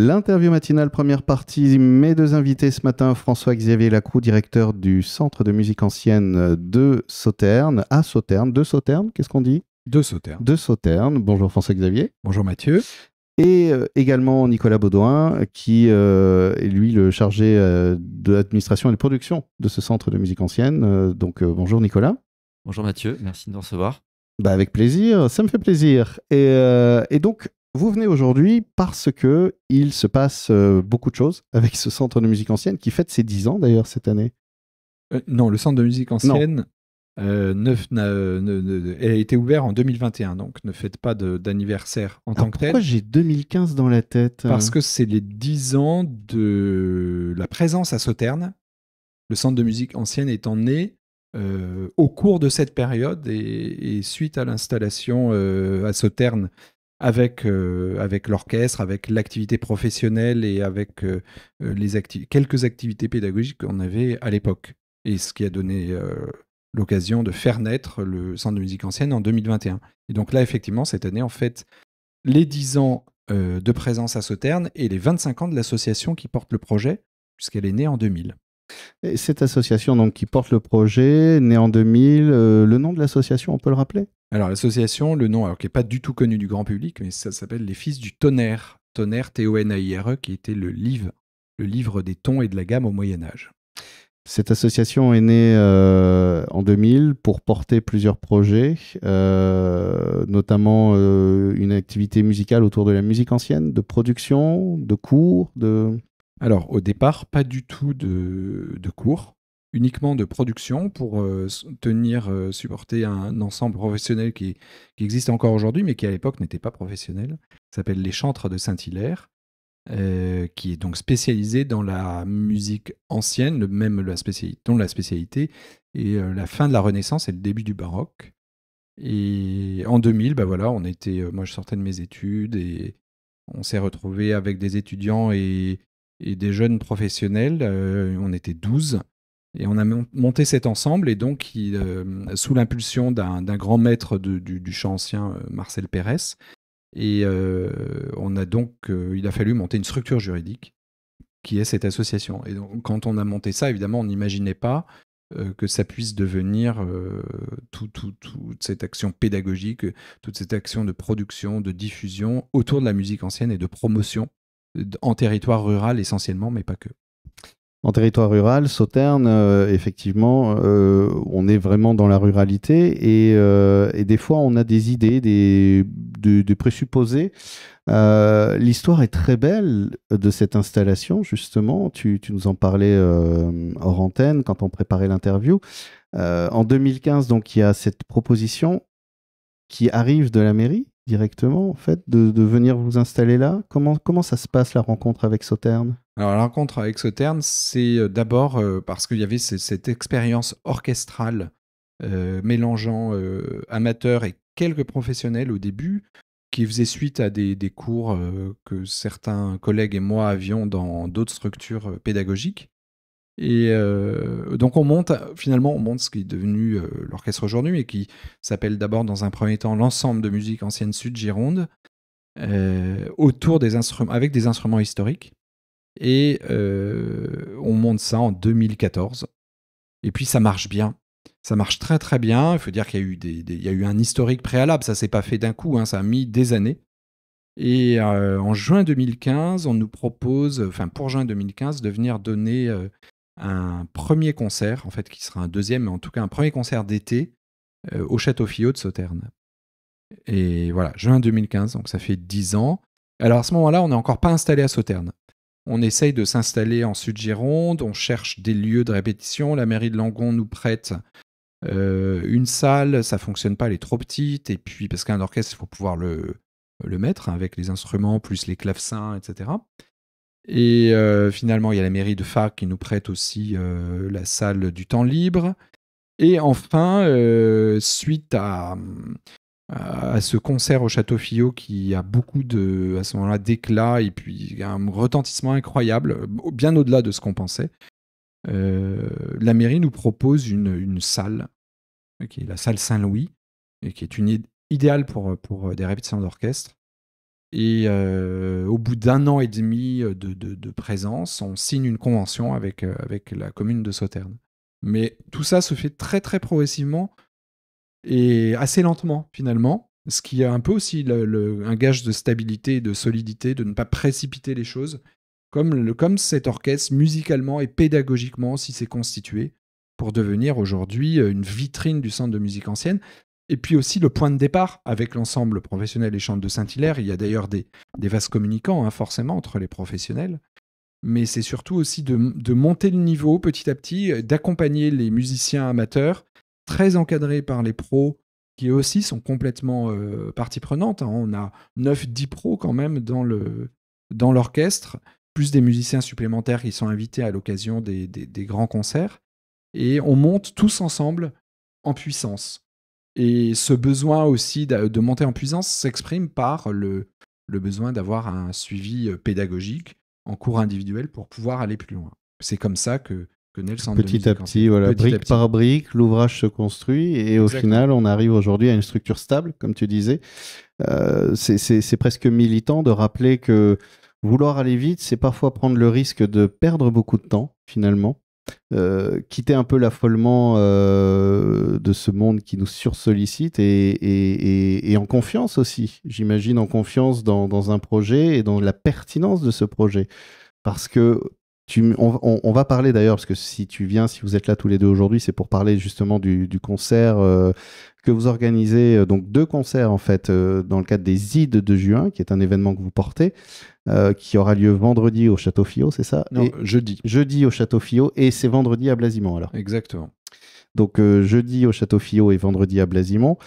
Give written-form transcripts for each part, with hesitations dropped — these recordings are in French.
L'interview matinale, première partie. Mes deux invités ce matin, François-Xavier Lacroux, directeur du Centre de musique ancienne de Sauternes, à Sauternes, de Sauternes, qu'est-ce qu'on dit? De Sauternes. De Sauternes. Bonjour François-Xavier. Bonjour Mathieu. Et également Nicolas Baudouin, qui est lui le chargé de l'administration et de production de ce Centre de musique ancienne. Bonjour Nicolas. Bonjour Mathieu, merci de nous recevoir. Avec plaisir, ça me fait plaisir. Et donc, vous venez aujourd'hui parce que il se passe beaucoup de choses avec ce centre de musique ancienne qui fête ses 10 ans d'ailleurs cette année. Non, le centre de musique ancienne a été ouvert en 2021, donc ne faites pas d'anniversaire en tant que tel. Pourquoi j'ai 2015 dans la tête? Parce que c'est les 10 ans de la présence à Sauternes, le centre de musique ancienne étant né au cours de cette période et suite à l'installation à Sauternes avec l'orchestre, avec l'activité professionnelle et avec quelques activités pédagogiques qu'on avait à l'époque. Et ce qui a donné l'occasion de faire naître le Centre de musique ancienne en 2021. Et donc là, effectivement, cette année, en fait, les 10 ans de présence à Sauternes et les 25 ans de l'association qui porte le projet, puisqu'elle est née en 2000. Et cette association donc, qui porte le projet, née en 2000, le nom de l'association, on peut le rappeler? Alors l'association, le nom, qui n'est pas du tout connu du grand public, mais ça s'appelle les Fils du Tonnerre. Tonnerre, T-O-N-A-I-R-E, qui était le livre des tons et de la gamme au Moyen-Âge. Cette association est née en 2000 pour porter plusieurs projets, notamment une activité musicale autour de la musique ancienne, de production, de cours, de... Alors, au départ, pas du tout de cours, uniquement de production pour supporter un ensemble professionnel qui existe encore aujourd'hui, mais qui à l'époque n'était pas professionnel. Ça s'appelle les Chantres de Saint-Hilaire, qui est donc spécialisé dans la musique ancienne, dont la spécialité est la fin de la Renaissance et le début du baroque. Et en 2000, moi je sortais de mes études et on s'est retrouvés avec des étudiants et des jeunes professionnels. On était 12 et on a monté cet ensemble. Et donc, sous l'impulsion d'un grand maître du chant ancien, Marcel Pérez, et il a fallu monter une structure juridique qui est cette association. Et donc, quand on a monté ça, évidemment, on n'imaginait pas que ça puisse devenir toute cette action pédagogique, toute cette action de production, de diffusion autour de la musique ancienne et de promotion en territoire rural essentiellement, mais pas que. En territoire rural, Sauternes, effectivement, on est vraiment dans la ruralité et des fois on a des idées, des présupposés. L'histoire est très belle de cette installation, justement. Tu nous en parlais hors antenne quand on préparait l'interview. En 2015, donc, il y a cette proposition qui arrive de la mairie directement, en fait, de venir vous installer là. Comment ça se passe, la rencontre avec Sauternes? Alors, la rencontre avec Sauternes, c'est d'abord parce qu'il y avait cette expérience orchestrale mélangeant amateurs et quelques professionnels au début, qui faisait suite à des cours que certains collègues et moi avions dans d'autres structures pédagogiques. Et donc on monte ce qui est devenu l'orchestre aujourd'hui, mais qui s'appelle d'abord dans un premier temps l'ensemble de musique ancienne Sud-Gironde, autour des instruments, avec des instruments historiques. Et on monte ça en 2014. Et puis ça marche bien. Ça marche très très bien. Il faut dire qu'il y a eu, il y a eu un historique préalable. Ça ne s'est pas fait d'un coup, hein, ça a mis des années. Et en juin 2015, on nous propose, pour juin 2015, de venir donner un premier concert, en fait, qui sera un deuxième, mais en tout cas un premier concert d'été au Château Fillot de Sauternes. Et voilà, juin 2015, donc ça fait 10 ans. Alors à ce moment-là, on n'est encore pas installé à Sauternes. On essaye de s'installer en Sud-Gironde, on cherche des lieux de répétition. La mairie de Langon nous prête une salle, ça ne fonctionne pas, elle est trop petite. Et puis, parce qu'un orchestre, il faut pouvoir le mettre, hein, avec les instruments, plus les clavecins, etc. Et finalement, il y a la mairie de Fac qui nous prête aussi la salle du temps libre. Et enfin, suite à ce concert au Château Fillot qui a beaucoup à ce moment-là d'éclat et puis un retentissement incroyable, bien au-delà de ce qu'on pensait, la mairie nous propose une salle, qui est la salle Saint-Louis, et qui est idéale pour des répétitions d'orchestre. Et au bout d'1 an et demi de présence, on signe une convention avec la commune de Sauternes. Mais tout ça se fait très très progressivement et assez lentement finalement, ce qui est un peu aussi un gage de stabilité et de solidité, de ne pas précipiter les choses, comme cet orchestre musicalement et pédagogiquement aussi s'est constitué pour devenir aujourd'hui une vitrine du centre de musique ancienne. Et puis aussi le point de départ avec l'ensemble professionnel et chante de Saint-Hilaire. Il y a d'ailleurs des vases communicants, hein, forcément, entre les professionnels. Mais c'est surtout aussi de monter le niveau petit à petit, d'accompagner les musiciens amateurs, très encadrés par les pros, qui eux aussi sont complètement partie prenante. Hein. On a 9-10 pros quand même dans l'orchestre, plus des musiciens supplémentaires qui sont invités à l'occasion des grands concerts. Et on monte tous ensemble en puissance. Et ce besoin aussi de monter en puissance s'exprime par le besoin d'avoir un suivi pédagogique en cours individuel pour pouvoir aller plus loin. C'est comme ça que naît le centre de musique. Petit à petit, voilà, brique par brique, l'ouvrage se construit et au final, on arrive aujourd'hui à une structure stable, comme tu disais. C'est presque militant de rappeler que vouloir aller vite, c'est parfois prendre le risque de perdre beaucoup de temps, finalement. Quitter un peu l'affolement de ce monde qui nous sursollicite et en confiance aussi, j'imagine, en confiance dans un projet et dans la pertinence de ce projet. Parce que on va parler d'ailleurs, parce que si vous êtes là tous les deux aujourd'hui, c'est pour parler justement du concert que vous organisez, donc 2 concerts en fait, dans le cadre des Ides de juin, qui est un événement que vous portez, qui aura lieu vendredi au Château Fillot, c'est ça? Non, jeudi. Jeudi au Château Fillot, et c'est vendredi à Blasimont alors. Exactement. Donc jeudi au Château Fillot et vendredi à Blasimont.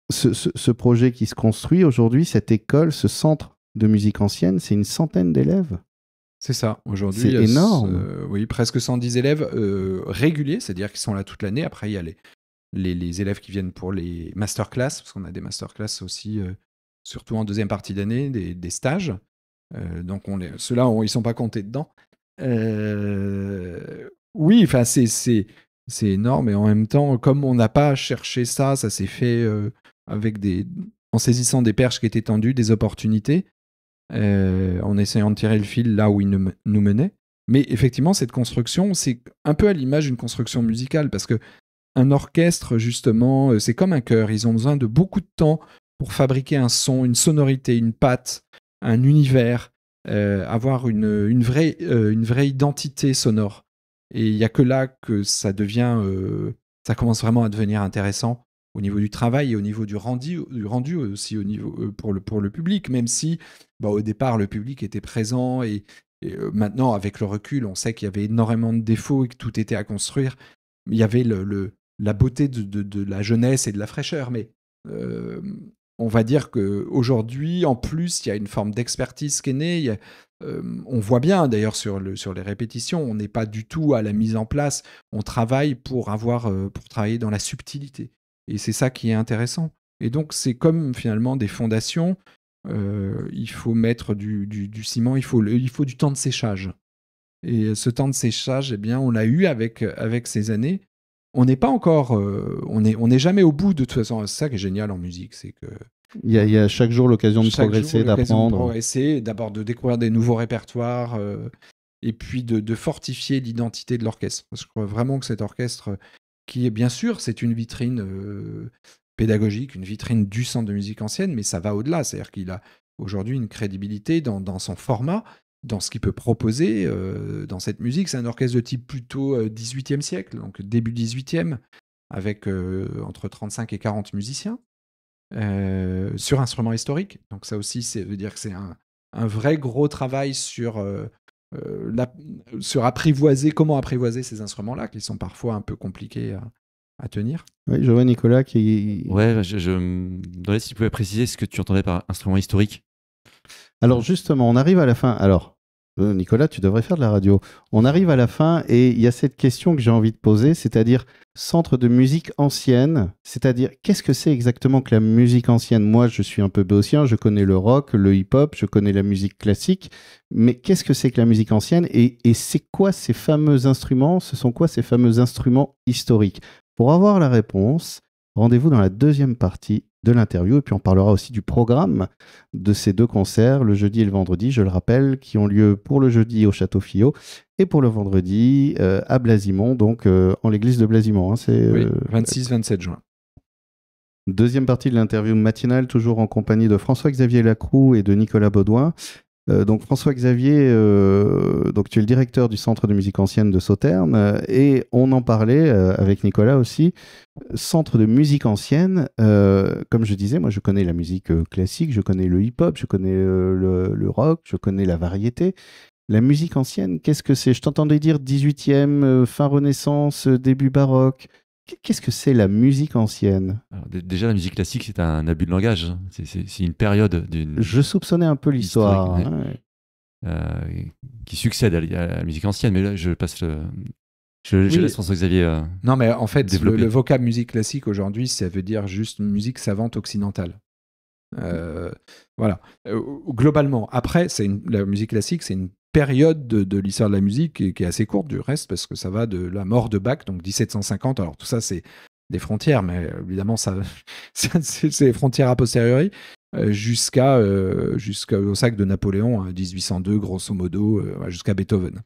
Ce projet qui se construit aujourd'hui, cette école, ce centre de musique ancienne, c'est une centaine d'élèves. C'est ça. Aujourd'hui, c'est énorme. Oui, presque 110 élèves réguliers, c'est-à-dire qu'ils sont là toute l'année. Après, il y a les élèves qui viennent pour les masterclass, parce qu'on a des masterclass aussi, surtout en deuxième partie d'année, des stages. Donc ceux-là, ils ne sont pas comptés dedans. Oui, enfin, c'est énorme. Et en même temps, comme on n'a pas cherché ça s'est fait en saisissant des perches qui étaient tendues, des opportunités. En essayant de tirer le fil là où il nous menait. Mais effectivement, cette construction, c'est un peu à l'image d'une construction musicale, parce que un orchestre, justement, c'est comme un chœur. Ils ont besoin de beaucoup de temps pour fabriquer un son, une sonorité, une patte, un univers, avoir une vraie identité sonore. Et il n'y a que là que ça commence vraiment à devenir intéressant au niveau du travail et au niveau du rendu aussi au niveau, pour le public, même si au départ le public était présent et maintenant avec le recul on sait qu'il y avait énormément de défauts et que tout était à construire. Il y avait la beauté de la jeunesse et de la fraîcheur, mais on va dire qu'aujourd'hui en plus il y a une forme d'expertise qui est née. On voit bien d'ailleurs sur les répétitions, on n'est pas du tout à la mise en place, on travaille pour travailler dans la subtilité. Et c'est ça qui est intéressant. Et donc, c'est comme finalement des fondations. Il faut mettre du ciment, il faut du temps de séchage. Et ce temps de séchage, eh bien, on l'a eu avec ces années. On n'est pas encore... on n'est jamais au bout de toute façon. C'est ça qui est génial en musique, c'est que... Il y a chaque jour l'occasion de progresser, d'apprendre. D'abord de découvrir des nouveaux répertoires et puis de fortifier l'identité de l'orchestre. Parce que je crois vraiment que cet orchestre... qui est bien sûr, c'est une vitrine pédagogique, une vitrine du centre de musique ancienne, mais ça va au-delà. C'est-à-dire qu'il a aujourd'hui une crédibilité dans son format, dans ce qu'il peut proposer dans cette musique. C'est un orchestre de type plutôt 18e siècle, donc début 18e, avec entre 35 et 40 musiciens, sur instruments historiques. Donc ça aussi, ça veut dire que c'est un vrai gros travail sur apprivoiser, comment apprivoiser ces instruments-là, qui sont parfois un peu compliqués à tenir. Oui, je vois Nicolas qui... Ouais, je me demandais si tu pouvais préciser ce que tu entendais par instrument historique. Alors justement, on arrive à la fin. Alors, Nicolas, tu devrais faire de la radio. On arrive à la fin et il y a cette question que j'ai envie de poser, c'est-à-dire centre de musique ancienne, c'est-à-dire qu'est-ce que c'est exactement que la musique ancienne? Moi, je suis un peu béotien, je connais le rock, le hip-hop, je connais la musique classique, mais qu'est-ce que c'est que la musique ancienne et c'est quoi ces fameux instruments? Ce sont quoi ces fameux instruments historiques? Pour avoir la réponse, rendez-vous dans la deuxième partie de l'interview. Et puis on parlera aussi du programme de ces 2 concerts, le jeudi et le vendredi, je le rappelle, qui ont lieu pour le jeudi au Château Fillot et pour le vendredi à Blasimont, donc en l'église de Blasimont. Hein, c'est Oui, 26-27 juin. Deuxième partie de l'interview matinale, toujours en compagnie de François-Xavier Lacroux et de Nicolas Baudouin. Donc François-Xavier, donc tu es le directeur du Centre de musique ancienne de Sauternes et on en parlait avec Nicolas aussi. Centre de musique ancienne, comme je disais, moi je connais la musique classique, je connais le hip-hop, je connais le rock, je connais la variété. La musique ancienne, qu'est-ce que c'est? Je t'entendais dire 18e, fin Renaissance, début baroque. Qu'est-ce que c'est la musique ancienne? Alors, déjà, la musique classique, c'est un abus de langage. Hein. C'est une période Je soupçonnais un peu l'histoire. historique, qui succède à la musique ancienne. Mais là, je laisse François-Xavier Non, mais en fait, développer. le vocable musique classique aujourd'hui, ça veut dire juste musique savante occidentale. Voilà. Globalement, après, la musique classique, c'est une période de l'histoire de la musique qui est assez courte du reste, parce que ça va de la mort de Bach, donc 1750. Alors tout ça, c'est des frontières, mais évidemment, c'est les frontières a posteriori, jusqu'au sac de Napoléon, 1802, grosso modo, jusqu'à Beethoven.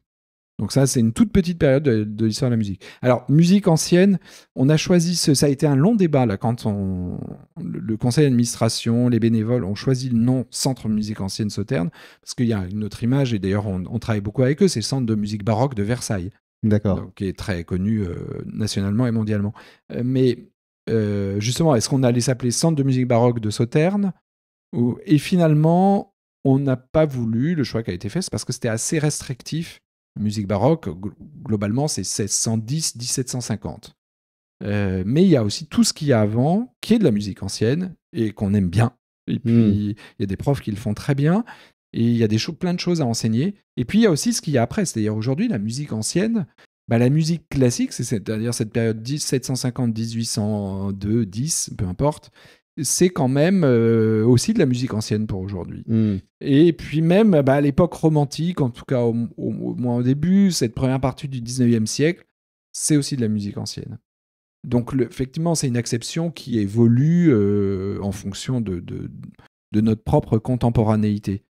Donc ça, c'est une toute petite période de l'histoire de la musique. Alors, musique ancienne, on a choisi ça a été un long débat là, quand le conseil d'administration, les bénévoles ont choisi le nom Centre de musique ancienne Sauternes, parce qu'il y a une autre image, et d'ailleurs on travaille beaucoup avec eux, c'est le Centre de musique baroque de Versailles. D'accord. Donc, qui est très connu nationalement et mondialement. Mais justement, est-ce qu'on allait s'appeler Centre de musique baroque de Sauternes? Et finalement, on n'a pas voulu, le choix qui a été fait, c'est parce que c'était assez restrictif. Musique baroque, globalement, c'est 1610-1750. Mais il y a aussi tout ce qu'il y a avant, qui est de la musique ancienne, et qu'on aime bien. Et puis, il y a des profs qui le font très bien, et il y a plein de choses à enseigner. Et puis, il y a aussi ce qu'il y a après. C'est-à-dire, aujourd'hui, la musique ancienne, la musique classique, c'est-à-dire cette période 1750, 1802, 10, peu importe, c'est quand même aussi de la musique ancienne pour aujourd'hui. Et puis même à l'époque romantique, en tout cas au moins au début, cette première partie du 19e siècle, c'est aussi de la musique ancienne. Donc effectivement, c'est une acception qui évolue en fonction de notre propre contemporanéité.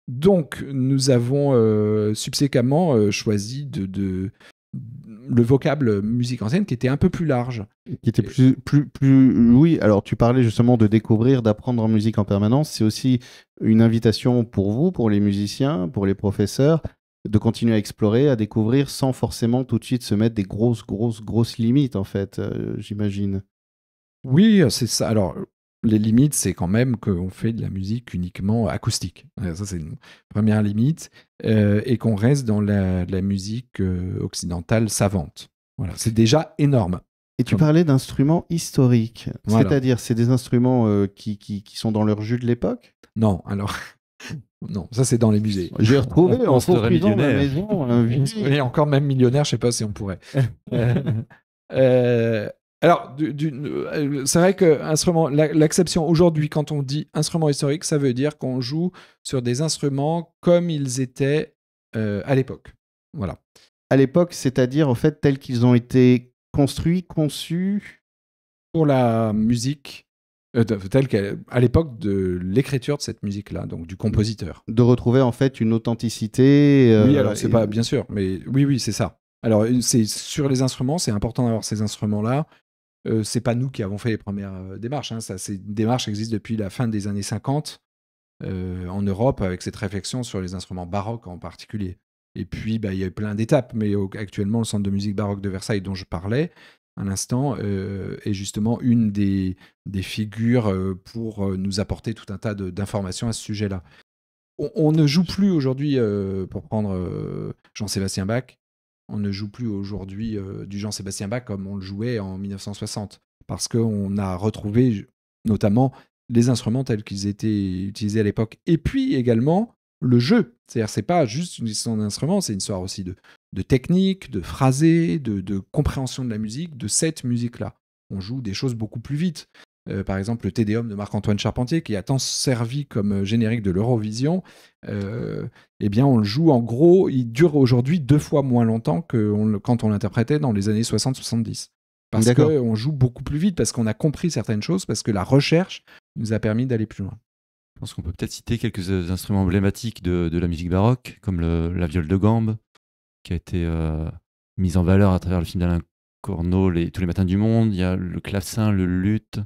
Donc nous avons subséquemment choisi le vocable musique ancienne qui était un peu plus large. Qui était plus... Oui, alors tu parlais justement de découvrir, d'apprendre en musique en permanence. C'est aussi une invitation pour vous, pour les musiciens, pour les professeurs, de continuer à explorer, à découvrir sans forcément tout de suite se mettre des grosses limites, en fait, j'imagine. Oui, c'est ça. Alors, les limites, c'est quand même qu'on fait de la musique uniquement acoustique. Ça, c'est une première limite. Et qu'on reste dans la musique occidentale savante. Voilà, c'est déjà énorme. Et tu parlais d'instruments historiques. Voilà. C'est-à-dire, c'est des instruments qui sont dans leur jus de l'époque? Non, alors... Non, ça c'est dans les musées. J'ai retrouvé en serait construisant ma millionnaire. maison Et encore même millionnaire, je sais pas si on pourrait. Alors, c'est vrai que l'acception aujourd'hui, quand on dit instrument historique, ça veut dire qu'on joue sur des instruments comme ils étaient à l'époque. Voilà. À l'époque, c'est-à-dire en fait tels qu'ils ont été construits, conçus pour la musique. Telle qu'à l'époque de l'écriture de cette musique-là, donc du compositeur. De retrouver en fait une authenticité. Oui, alors c'est pas bien sûr, mais oui, c'est ça. Alors c'est sur les instruments, c'est important d'avoir ces instruments-là. C'est pas nous qui avons fait les premières démarches. Hein. Ça, c'est une démarche qui existe depuis la fin des années 50 en Europe, avec cette réflexion sur les instruments baroques en particulier. Et puis, il y a eu plein d'étapes, mais actuellement, le Centre de musique baroque de Versailles dont je parlais à l'instant est justement une des figures pour nous apporter tout un tas d'informations à ce sujet-là. On ne joue plus aujourd'hui, pour prendre Jean-Sébastien Bach, on ne joue plus aujourd'hui du Jean-Sébastien Bach comme on le jouait en 1960, parce qu'on a retrouvé notamment les instruments tels qu'ils étaient utilisés à l'époque, et puis également le jeu. C'est-à-dire, c'est pas juste une histoire d'instruments, c'est une histoire aussi de technique, de phrasé, de compréhension de la musique, de cette musique-là. On joue des choses beaucoup plus vite. Par exemple, le Te Deum de Marc-Antoine Charpentier, qui a tant servi comme générique de l'Eurovision, eh bien, on le joue en gros, il dure aujourd'hui 2 fois moins longtemps que quand on l'interprétait dans les années 60-70. Parce D'accord. qu'on joue beaucoup plus vite, parce qu'on a compris certaines choses, parce que la recherche nous a permis d'aller plus loin. Je pense qu'on peut peut-être citer quelques instruments emblématiques de la musique baroque, comme la viole de gambe, qui a été mise en valeur à travers le film d'Alain Corneau, Tous les matins du monde. Il y a le clavecin, le luth,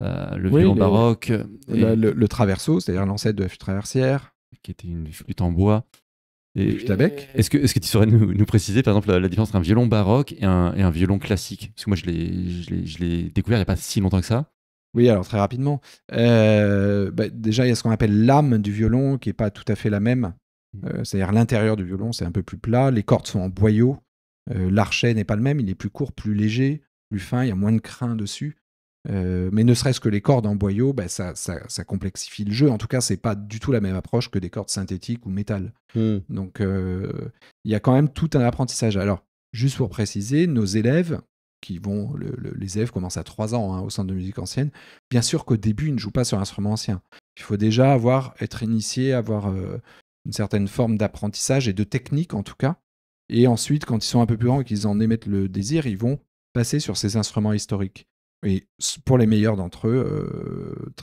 le violon baroque. Le traverso, c'est-à-dire l'ancêtre de la flûte traversière. Qui était une flûte en bois. Et flûte à bec. Est-ce que tu saurais nous préciser, par exemple, la différence entre un violon baroque et un violon classique? Parce que moi, je l'ai découvert il n'y a pas si longtemps que ça. Oui, alors très rapidement. Déjà, il y a ce qu'on appelle l'âme du violon, qui n'est pas tout à fait la même. C'est-à-dire l'intérieur du violon, c'est un peu plus plat. Les cordes sont en boyau. L'archet n'est pas le même, il est plus court, plus léger, plus fin, il y a moins de crin dessus. Mais ne serait-ce que les cordes en boyau, ça complexifie le jeu. En tout cas, c'est pas du tout la même approche que des cordes synthétiques ou métal. Donc, il y a quand même tout un apprentissage. Alors, juste pour préciser, nos élèves, les élèves commencent à 3 ans au centre de musique ancienne, bien sûr qu'au début, ils ne jouent pas sur un instrument ancien. Il faut déjà être initié, avoir une certaine forme d'apprentissage et de technique, en tout cas. Et ensuite, quand ils sont un peu plus grands et qu'ils en émettent le désir, ils vont passer sur ces instruments historiques. Et pour les meilleurs d'entre eux,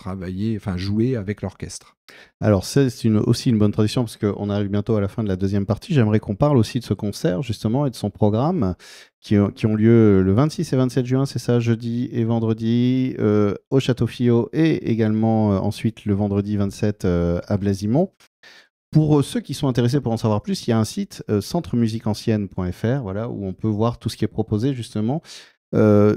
jouer avec l'orchestre. Alors, c'est aussi une bonne tradition, parce qu'on arrive bientôt à la fin de la deuxième partie. J'aimerais qu'on parle aussi de ce concert, justement, et de son programme, qui ont lieu le 26 et 27 juin, c'est ça, jeudi et vendredi, au Château Fillot, et également ensuite le vendredi 27 à Blasimont. Pour ceux qui sont intéressés pour en savoir plus, il y a un site, centremusiqueancienne.fr, voilà, où on peut voir tout ce qui est proposé, justement.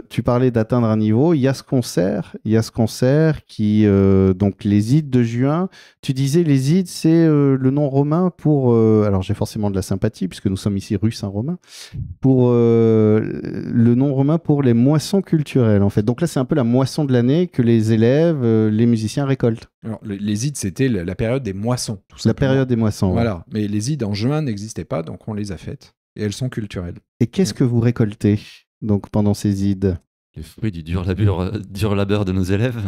Tu parlais d'atteindre un niveau. Il y a ce concert qui, donc les Ides de juin. Tu disais les Ides, c'est le nom romain pour. Alors j'ai forcément de la sympathie puisque nous sommes ici rue Saint-Romain. Pour le nom romain pour les moissons culturelles en fait. Donc là c'est un peu la moisson de l'année que les élèves, les musiciens récoltent. Alors les Ides c'était la période des moissons. Tout simplement. La période des moissons. Voilà. Ouais. Mais les Ides en juin n'existaient pas, donc on les a faites et elles sont culturelles. Et qu'est-ce que vous récoltez? Donc pendant ces Ides, les fruits du dur labeur de nos élèves.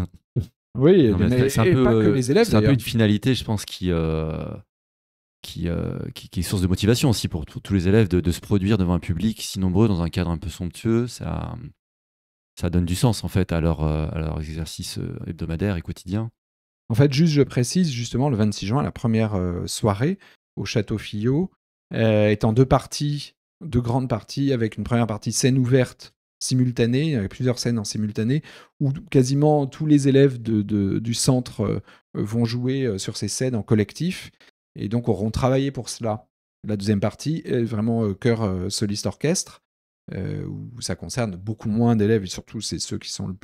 Oui, mais c'est un peu, pas que les élèves. C'est un peu une finalité, je pense, qui est source de motivation aussi pour tous les élèves de se produire devant un public si nombreux dans un cadre un peu somptueux. Ça donne du sens en fait à leur exercice hebdomadaire et quotidien. En fait, je précise justement le 26 juin, la première soirée au Château Fillot est en 2 parties. 2 grandes parties, avec une première partie scène ouverte simultanée, avec plusieurs scènes en simultané, où quasiment tous les élèves du centre vont jouer sur ces scènes en collectif, et donc auront travaillé pour cela. La deuxième partie est vraiment chœur soliste orchestre, où ça concerne beaucoup moins d'élèves, et surtout c'est ceux qui sont le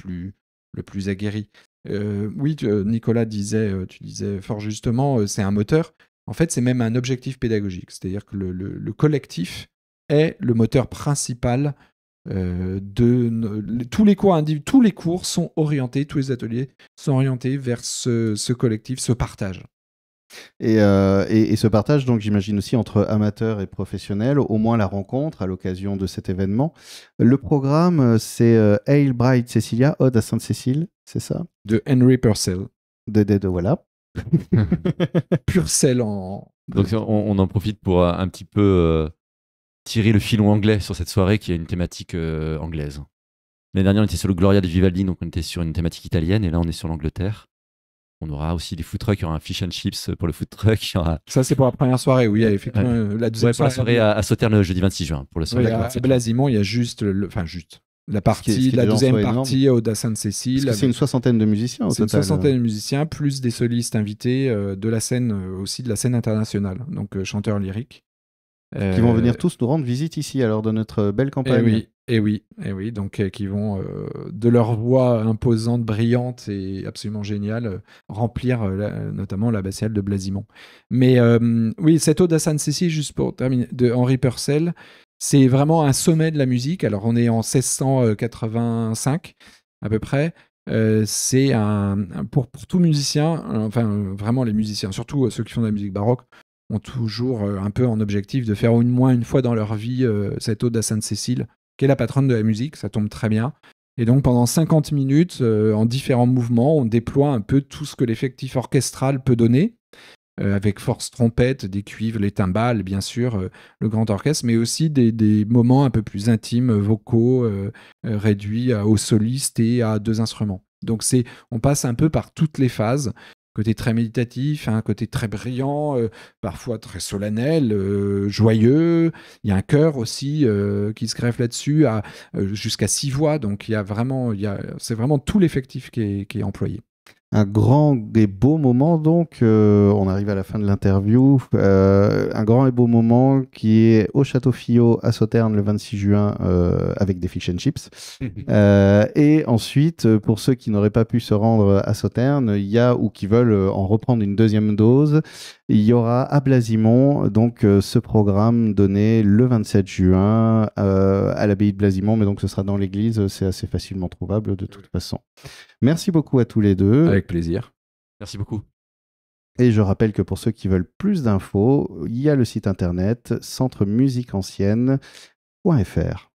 plus aguerris. Oui, Nicolas tu disais fort justement, c'est un moteur. En fait, c'est même un objectif pédagogique, c'est-à-dire que le collectif est le moteur principal tous les cours sont orientés, tous les ateliers sont orientés vers ce collectif, ce partage. Et ce partage, donc j'imagine aussi entre amateurs et professionnels, au moins la rencontre à l'occasion de cet événement. Le programme, c'est Hail Bride Cecilia, Ode à Sainte-Cécile, c'est ça? De Henry Purcell. De voilà. Purcell Donc on en profite pour un petit peu tirer le filon anglais sur cette soirée qui a une thématique anglaise. L'année dernière, on était sur le Gloria de Vivaldi, donc on était sur une thématique italienne, et là, on est sur l'Angleterre. On aura aussi des food trucks, il y aura un fish and chips pour le food truck. Ça, c'est pour la première soirée, oui, effectivement. La deuxième pour la soirée à Sauternes le jeudi 26 juin. Pour le soirée, à Blasimont, il y a juste la deuxième partie au Da Sainte-Cécile. C'est une 60aine de musiciens au total. C'est une 60aine de musiciens, plus des solistes invités de la scène, aussi de la scène internationale, donc chanteurs lyriques. Qui vont venir tous nous rendre visite ici, alors, de notre belle campagne. Et oui, donc qui vont, de leur voix imposante, brillante et absolument géniale, remplir notamment l'abbatiale de Blasimont. Mais oui, cette ode à Sainte-Cécile, juste pour terminer, de Henry Purcell, c'est vraiment un sommet de la musique. Alors, on est en 1685, à peu près. C'est pour tout musicien, vraiment les musiciens, surtout ceux qui font de la musique baroque, ont toujours un peu en objectif de faire au moins une fois dans leur vie cette ode à Sainte-Cécile, qui est la patronne de la musique, ça tombe très bien. Et donc pendant 50 minutes, en différents mouvements, on déploie un peu tout ce que l'effectif orchestral peut donner. avec force trompette, des cuivres, les timbales, bien sûr, le grand orchestre, mais aussi des moments un peu plus intimes, vocaux, réduits aux solistes et à 2 instruments. Donc on passe un peu par toutes les phases. Côté très méditatif, un côté très brillant, parfois très solennel, joyeux. Il y a un chœur aussi qui se greffe là-dessus, jusqu'à 6 voix. Donc c'est vraiment tout l'effectif qui est employé. Un grand et beau moment, donc, on arrive à la fin de l'interview. Un grand et beau moment qui est au Château Fillot à Sauternes le 26 juin avec des fish and chips. Et ensuite, pour ceux qui n'auraient pas pu se rendre à Sauternes, il y a, ou qui veulent en reprendre une deuxième dose, il y aura à Blasimont donc ce programme donné le 27 juin à l'abbaye de Blasimont, mais donc ce sera dans l'église, c'est assez facilement trouvable de toute façon. Merci beaucoup à tous les deux. Avec plaisir. Merci beaucoup. Et je rappelle que pour ceux qui veulent plus d'infos, il y a le site internet centremusiqueancienne.fr.